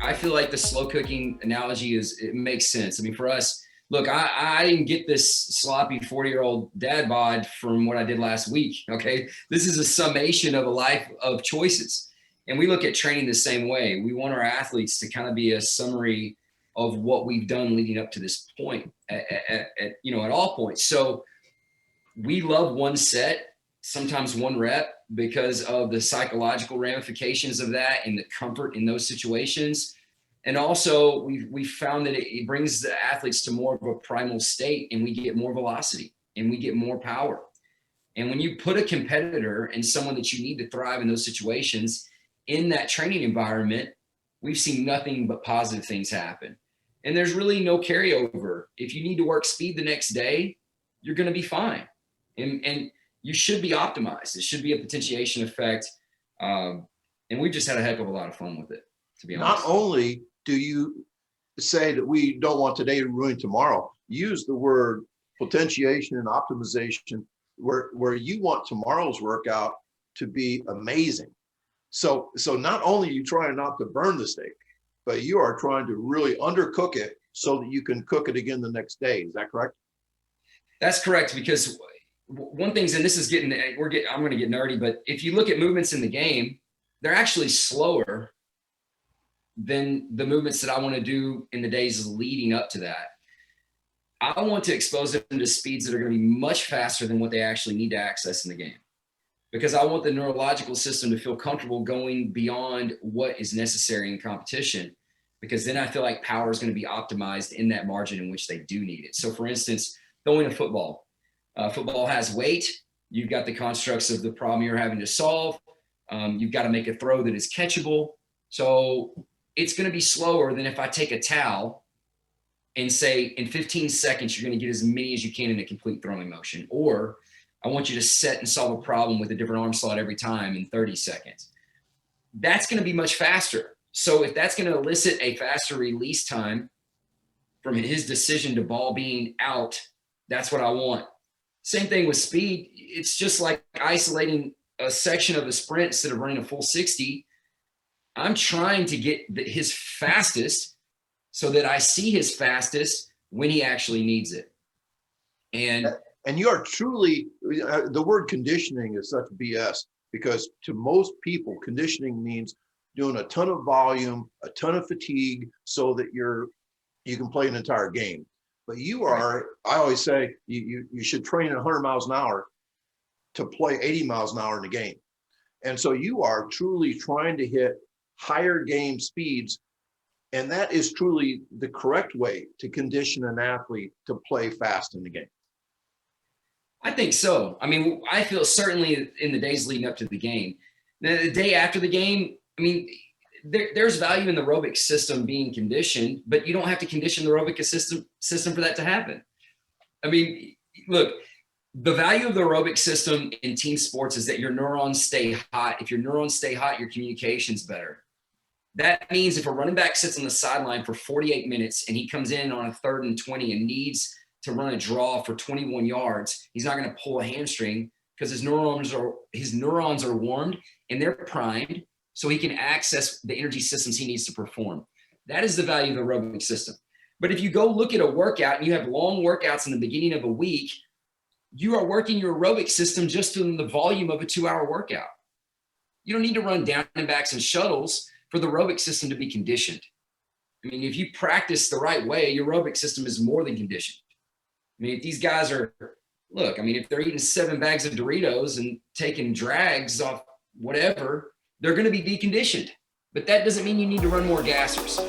I feel like the slow cooking analogy it makes sense. I mean, for us, look, I didn't get this sloppy 40-year-old dad bod from what I did last week. Okay. This is a summation of a life of choices. And we look at training the same way. We want our athletes to kind of be a summary of what we've done leading up to this point at all points. So we love one set, sometimes one rep, because of the psychological ramifications of that and the comfort in those situations. And also we found that it brings the athletes to more of a primal state, and we get more velocity and we get more power. And when you put a competitor and someone that you need to thrive in those situations in that training environment, we've seen nothing but positive things happen. And there's really no carryover. If you need to work speed the next day, you're going to be fine. And you should be optimized. It should be a potentiation effect. And we've just had a heck of a lot of fun with it, to be honest. Not only do you say that we don't want today to ruin tomorrow, use the word potentiation and optimization where you want tomorrow's workout to be amazing. So not only are you trying not to burn the steak, but you are trying to really undercook it so that you can cook it again the next day. Is that correct? That's correct, because one thing, and this is I'm going to get nerdy, but if you look at movements in the game, they're actually slower than the movements that I want to do in the days leading up to that. I want to expose them to speeds that are going to be much faster than what they actually need to access in the game, because I want the neurological system to feel comfortable going beyond what is necessary in competition, because then I feel like power is going to be optimized in that margin in which they do need it. So for instance, throwing a football. Football has weight. You've got the constructs of the problem you're having to solve. You've got to make a throw that is catchable. So it's going to be slower than if I take a towel and say in 15 seconds, you're going to get as many as you can in a complete throwing motion. Or I want you to set and solve a problem with a different arm slot every time in 30 seconds. That's going to be much faster. So if that's going to elicit a faster release time from his decision to ball being out, that's what I want. Same thing with speed. It's just like isolating a section of a sprint instead of running a full 60. I'm trying to get his fastest so that I see his fastest when he actually needs it. And you are truly, the word conditioning is such BS, because to most people, conditioning means doing a ton of volume, a ton of fatigue, so that you can play an entire game. But you are, I always say, you should train at 100 miles an hour to play 80 miles an hour in a game. And so you are truly trying to hit higher game speeds. And that is truly the correct way to condition an athlete to play fast in the game. I think so. I mean, I feel certainly in the days leading up to the game. The day after the game, I mean, there's value in the aerobic system being conditioned, but you don't have to condition the aerobic system for that to happen. I mean, look, the value of the aerobic system in team sports is that your neurons stay hot. If your neurons stay hot, your communication's better. That means if a running back sits on the sideline for 48 minutes and he comes in on a 3rd and 20 and needs to run a draw for 21 yards, he's not going to pull a hamstring, because his neurons are warmed and they're primed, so he can access the energy systems he needs to perform. That is the value of the aerobic system. But if you go look at a workout and you have long workouts in the beginning of a week, you are working your aerobic system just in the volume of a 2-hour workout. You don't need to run down and backs and shuttles for the aerobic system to be conditioned. I mean, if you practice the right way, your aerobic system is more than conditioned. I mean, if these guys if they're eating 7 bags of Doritos and taking drags off whatever, they're going to be deconditioned. But that doesn't mean you need to run more gassers.